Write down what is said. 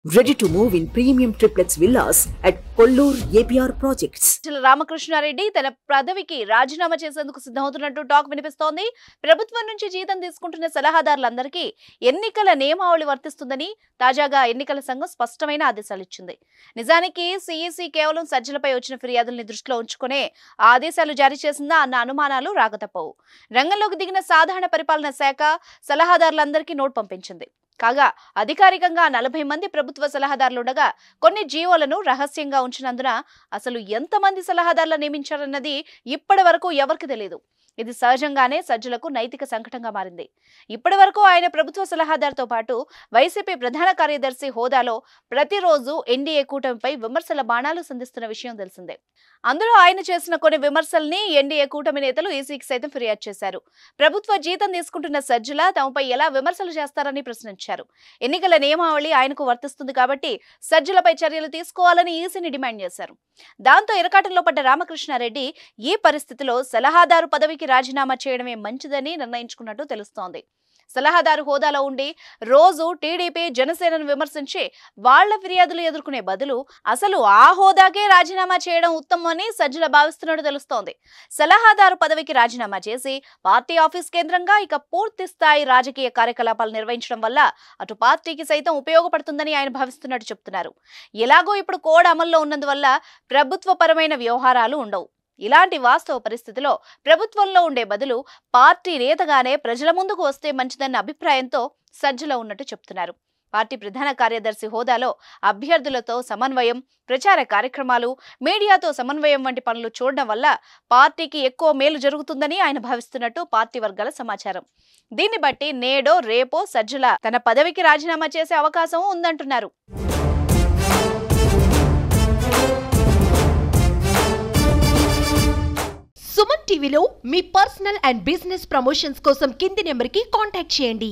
Ready to move in premium triplex villas at Kollur APR Projects. Ramakrishna Reddy తన పదవికి రాజీనామా చేసేందుకు సిద్ధమవుతున్నట్టు టాక్ వినిపిస్తోంది. ప్రభుత్వం నుంచి జీతం తీసుకుంటున్న సలహాదారులందరికీ ఎన్నికల నియమావళి వర్తిస్తుందని తాజాగా ఎన్నికల సంఘం స్పష్టమైన ఆదేశాలు ఇచ్చింది. నిజానికి సిఈసి కేవలం సజ్జలపై వచ్చిన ఫిర్యాదుల్ని దృష్టిలో ఉంచుకునే ఆదేశాలు జారీ చేసిందా అన్న అనుమానాలు రాకతప్పవు. రంగంలోకి దిగిన సాధారణ పరిపాలన శాఖ సలహాదారులందరికీ నోట్ పంపించింది. కాగా అధికారికంగా 40 మంది ప్రభుత్వ సలహాదారులుండగా కొన్ని జీవోలను రహస్యంగా ఉంచినందున అసలు ఎంతమంది సలహాదారులను నియమించారన్నది ఇప్పటి వరకు ఎవరికి తెలియదు. ఇది సహజంగానే సజ్జలకు నైతిక సంకటంగా మారింది. ఇప్పటి వరకు ఆయన ప్రభుత్వ సలహాదారుతో పాటు వైసీపీ ప్రధాన కార్యదర్శి హోదాలో ప్రతిరోజు ఎన్డీఏ కూటమిపై విమర్శల బాణాలు సంధిస్తున్న విషయం తెలిసిందే. అందులో ఆయన చేసిన కొన్ని విమర్శల్ని ఎన్డీఏ కూటమి నేతలు ఈసీకి సైతం ఫిర్యాదు చేశారు. ప్రభుత్వ జీతం తీసుకుంటున్న సజ్జల తమపై ఎలా విమర్శలు చేస్తారని ప్రశ్నించారు. ఎన్నికల నియమావళి ఆయనకు వర్తిస్తుంది కాబట్టి సజ్జలపై చర్యలు తీసుకోవాలని ఈసీని డిమాండ్ చేశారు. దాంతో ఇరకాటంలో పడ్డ రామకృష్ణారెడ్డి ఈ పరిస్థితిలో సలహాదారు పదవికి రాజీనామా చేయడమే మంచిదని నిర్ణయించుకున్నట్టు తెలుస్తోంది. సలహాదారు హోదాలో ఉండి రోజు టీడీపీ జనసేనను విమర్శించి వాళ్ల ఫిర్యాదులు ఎదుర్కొనే బదులు అసలు ఆ హోదాకే రాజీనామా చేయడం ఉత్తమమని సజ్జల భావిస్తున్నట్టు తెలుస్తోంది. సలహాదారు పదవికి రాజీనామా చేసి పార్టీ ఆఫీస్ కేంద్రంగా ఇక పూర్తి స్థాయి రాజకీయ కార్యకలాపాలు నిర్వహించడం వల్ల అటు పార్టీకి సైతం ఉపయోగపడుతుందని ఆయన భావిస్తున్నట్టు చెప్తున్నారు. ఎలాగో ఇప్పుడు కోడ్ అమల్లో ఉన్నందువల్ల ప్రభుత్వపరమైన వ్యవహారాలు ఉండవు. ఇలాంటి వాస్తవ పరిస్థితిలో ప్రభుత్వంలో ఉండే బదులు పార్టీ నేతగానే ప్రజల ముందుకు వస్తే మంచిదన్న అభిప్రాయంతో సజ్జల ఉన్నట్టు చెప్తున్నారు. పార్టీ ప్రధాన కార్యదర్శి హోదాలో అభ్యర్థులతో సమన్వయం, ప్రచార కార్యక్రమాలు, మీడియాతో సమన్వయం వంటి పనులు చూడడం వల్ల పార్టీకి ఎక్కువ మేలు జరుగుతుందని ఆయన భావిస్తున్నట్టు పార్టీ వర్గాల సమాచారం. దీన్ని బట్టి నేడో రేపో సజ్జల తన పదవికి రాజీనామా చేసే అవకాశం ఉందంటున్నారు. సుమన్ టీవీలో మీ పర్సనల్ అండ్ బిజినెస్ ప్రమోషన్స్ కోసం కింది నెంబర్కి కాంటాక్ట్ చేయండి.